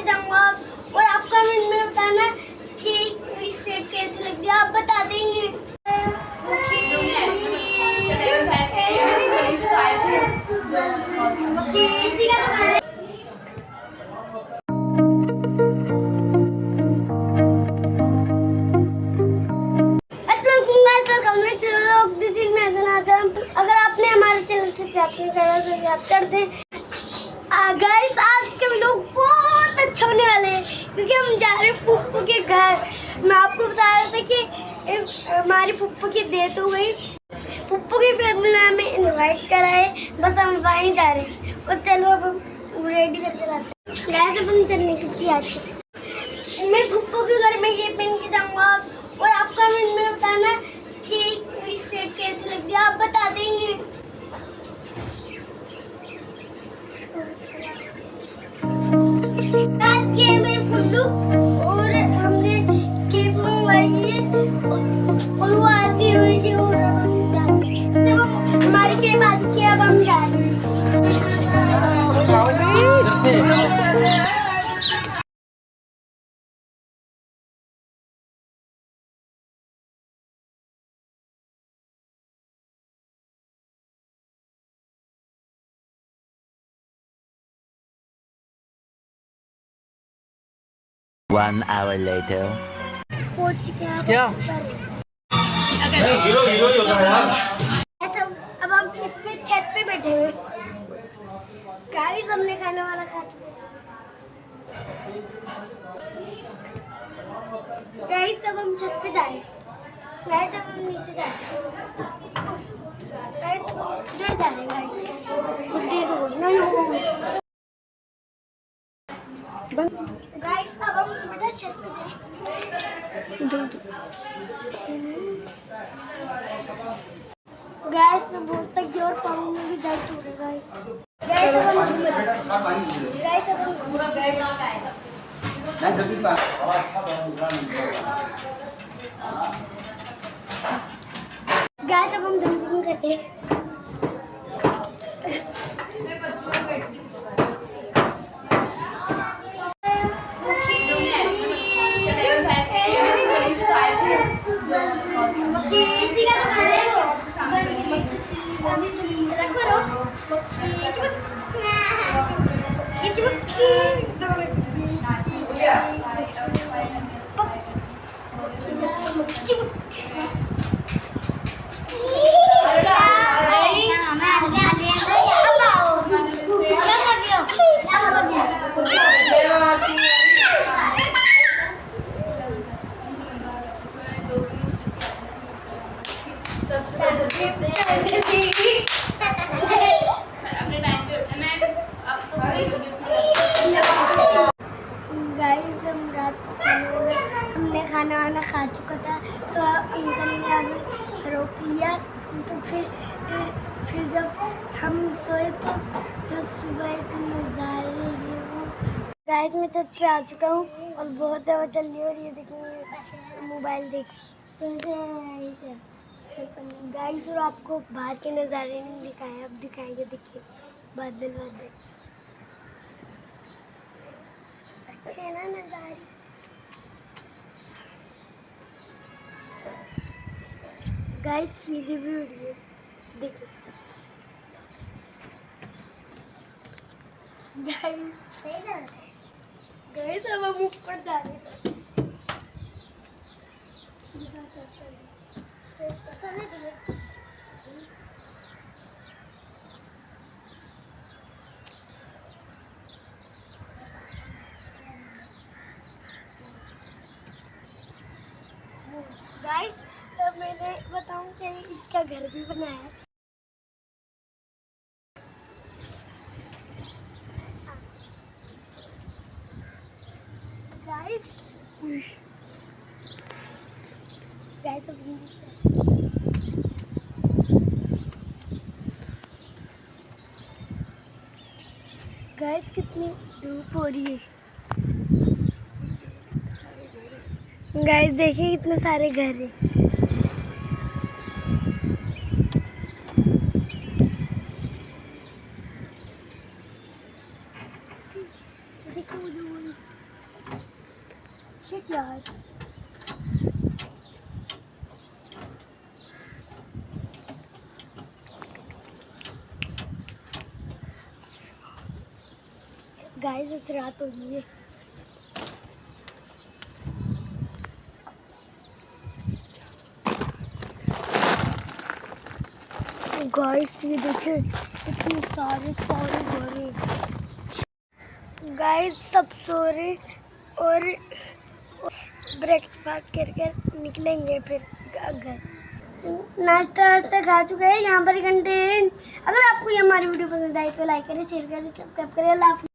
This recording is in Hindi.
जाऊंगा और आप कमेंट में बताना कि शेड कैसी लग रही है, आप बता देंगे। इसी का दुकान है। अगर आपने हमारे चैनल से सब्सक्राइब कर दें। गाइस आज के व्लॉग बहुत अच्छे होने वाले हैं क्योंकि हम जा रहे हैं पुप्पू के घर। मैं आपको बता रहा था कि हमारी पुप्पू की डेथ हो गई। पुप्पू की फैमिली ने हमें इनवाइट करा है, बस हम वहीं जा रहे हैं। और चलो अब हम रेडी करके लाते हैं। गाइस अब हम चलने की तैयारी हैं। मैं पुप्पू के घर में ये पहन के जाऊँगा और आप कमेंट में बताना कि शेड कैसी लग रही है, आप बता देंगे। आज ये मेरे फुल्लू और हमने केक मंगवाई है और वो आती हुई और हम जाते हैं। जब हमारी केक आ चुकी है, अब हम जा रहे हैं। 1 hour later. पहुंच चुके हैं क्या? अब हम इस पे छत पे बैठे हुए। गाइस हमने खाने वाला खा चुके हैं। गाइस अब हम छत पे जाए। गाइस अब हम नीचे जाए। गाइस उधर जा रहे हैं। गाइस खुद देखो नहीं। गाइस अब हम बेटा छत पे जाए। गाइस मैं बहुत तक जोर पाऊँ में भी दर्द हो रहा है। गाइस अब हम जंपिंग करते हैं। इसी का दुकान है। गाइस हम रात को हमने खाना वाना खा चुका था, तो अंकल ने हमें रोक लिया। तो फिर जब हम सोए तो जब सुबह के नज़ारे ये वो। गाइस मैं छत पे आ चुका हूँ और बहुत ज़्यादा चल रही है। और ये देखिए मोबाइल देखिए गाइस। और आपको बाहर के नज़ारे नहीं दिखाए, अब दिखाएंगे। देखिए बादल बादल अच्छे है ना नज़ारे। गाइस चीज़ें भी उड़ रही है, देखो गाइस अब हम ऊपर जा रहे हैं। गाइस तो मैंने बताऊं कि इसका घर भी बनाया है। गाइस गाइस कितनी धूप हो रही है। गाइस देखिए कितने सारे घर हैं। देखो शिट यार, गाइस इस रात हो गई है। गाइस ये देखिए इतने सारे घर हैं। गाइस सब सो रहे और ब्रेकफास्ट करके निकलेंगे फिर घर। नाश्ता वास्ता खा चुके हैं, यहाँ पर कंटेंट। अगर आपको ये हमारी वीडियो पसंद आई तो लाइक करें, शेयर करें, सब्सक्राइब करें। अल्लाह हाफ़िज़।